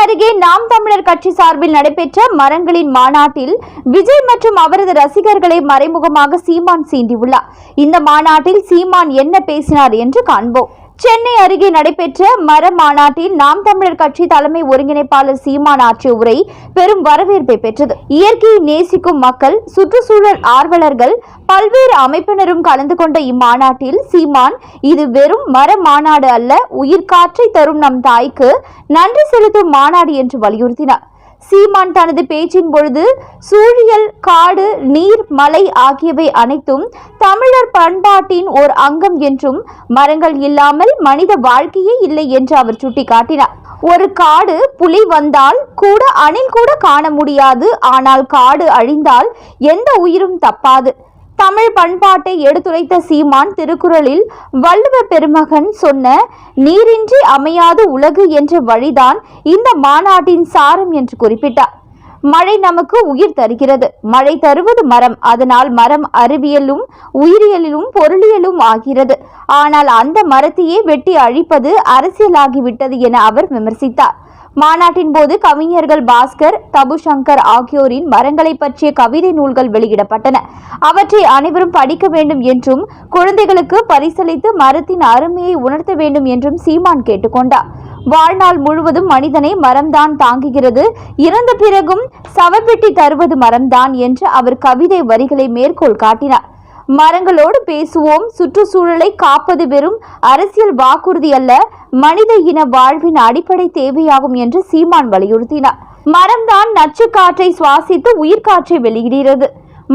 அருகே நாம் தமிழர் கட்சி சார்பில் நடைபெற்ற மரங்களின் மாநாட்டில் விஜய் மற்றும் அவரது ரசிகர்களை மறைமுகமாக சீமான் சீண்டியுள்ளார். இந்த மாநாட்டில் சீமான் என்ன பேசினார் என்று காண்போம். சென்னை அருகே நடைபெற்ற மர மாநாட்டில் நாம் தமிழர் கட்சி தலைமை ஒருங்கிணைப்பாளர் சீமான் ஆற்றிய உரை பெரும் வரவேற்பை பெற்றது. இயற்கையை நேசிக்கும் மக்கள், சுற்றுச்சூழல் ஆர்வலர்கள், பல்வேறு அமைப்பினரும் கலந்து கொண்ட இம்மாநாட்டில் சீமான் இது வெறும் மர மாநாடு அல்ல, உயிர்காற்றை தரும் நம் தாய்க்கு நன்றி செலுத்தும் மாநாடு என்று வலியுறுத்தினார். சீமான் தனது பேச்சின் பொழுது சூழியல், காடு, நீர், மலை ஆகியவை அனைத்தும் தமிழர் பண்பாட்டின் ஓர் அங்கம் என்றும் மரங்கள் இல்லாமல் மனித வாழ்க்கையே இல்லை என்று அவர் சுட்டிக்காட்டினார். ஒரு காடு புலி வந்தால் கூட அணில் கூட காண முடியாது, ஆனால் காடு அழிந்தால் எந்த உயிரும் தப்பாது. தமிழ் பண்பாட்டை எடுத்துரைத்த சீமான் திருக்குறளில் வள்ளுவ பெருமகன் சொன்ன நீரின்றி அமையாது உலகு என்ற வழிதான் இந்த மாநாட்டின் சாரம் என்று குறிப்பிட்டார். மழை நமக்கு உயிர் தருகிறது. மழை தருவது மரம். அதனால் மரம் அறிவியலும் உயிரியலிலும் பொருளியலும் ஆகிறது. ஆனால் அந்த மரத்தையே வெட்டி அழிப்பது அரசியலாகிவிட்டது என அவர் விமர்சித்தார். மாநாட்டின் போது கவிஞர்கள் பாஸ்கர், தபு சங்கர் ஆகியோரின் மரங்களை பற்றிய கவிதை நூல்கள் வெளியிடப்பட்டன. அவற்றை அனைவரும் படிக்க வேண்டும் என்றும் குழந்தைகளுக்கு பரிசளித்து மரத்தின் அருமையை உணர்த்த வேண்டும் என்றும் சீமான் கேட்டுக்கொண்டார். வாழ்நாள் முழுவதும் மனிதனை மரம்தான் தாங்குகிறது, இறந்த பிறகும் சவப்பெட்டி தருவது மரம்தான் என்று அவர் கவிதை வரிகளை மேற்கோள் காட்டினார். மரங்களோடு பேசுவோம். சுற்றுச்சூழலை காப்பது வெறும் அரசியல் வாக்குறுதி அல்ல, மனித இன வாழ்வின் அடிப்படை தேவையாகும் என்று சீமான் வலியுறுத்தினார். மரம்தான் நச்சு காற்றை சுவாசித்து உயிர்காற்றை வெளியிடுகிறது.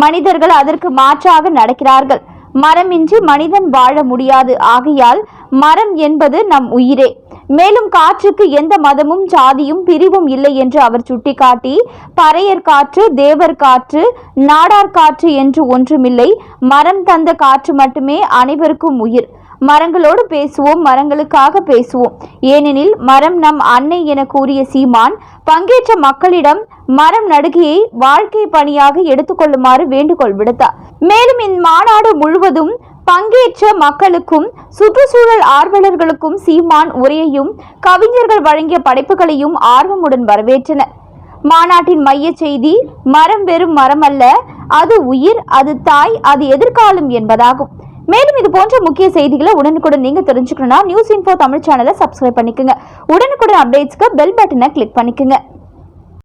மனிதர்கள் அதற்கு மாற்றாக நடக்கிறார்கள். மரமின்றி மனிதன் வாழ முடியாது. ஆகையால் மரம் என்பது நம் உயிரே. மேலும் காற்றுக்கு எந்த மதமும் சாதியும் பிரிவும் இல்லை என்று அவர் சுட்டிக்காட்டி, பறையர் காற்று, தேவர் காற்று, நாடார் காற்று என்று ஒன்றுமில்லை, மரம் தந்த காற்று மட்டுமே அனைவருக்கும் உயிர். மரங்களோடு பேசுவோம், மரங்களுக்காக பேசுவோம். ஏனெனில் மரம் நம் அன்னை என கூறிய சீமான் பங்கேற்ற மக்களிடம் மரம் நடுகையை வாழ்க்கை பணியாக எடுத்துக்கொள்ளுமாறு வேண்டுகோள் விடுத்தார். மேலும் இம்மாநாடு முழுவதும் பங்கேற்ற மக்களுக்கும் சுற்றுச்சூழல் ஆர்வலர்களுக்கும் சீமான் உரையையும் கவிஞர்கள் வழங்கிய படைப்புகளையும் ஆர்வமுடன் வரவேற்றனர். மாநாட்டின் மைய செய்தி மரம் வெறும் மரம் அல்ல, அது உயிர், அது தாய், அது எதிர்காலம் என்பதாகும். மேலும் இது போன்ற முக்கிய செய்திகளை உடனுக்குடன் நீங்க தெரிஞ்சுக்கணும்னா நியூஸ் இன்ஃபோ தமிழ் சேனலை சப்ஸ்கிரைப் பண்ணிக்கோங்க. உடனுக்குடன் அப்டேட்ஸ்க்கு பெல் பட்டனை கிளிக் பண்ணிக்கோங்க.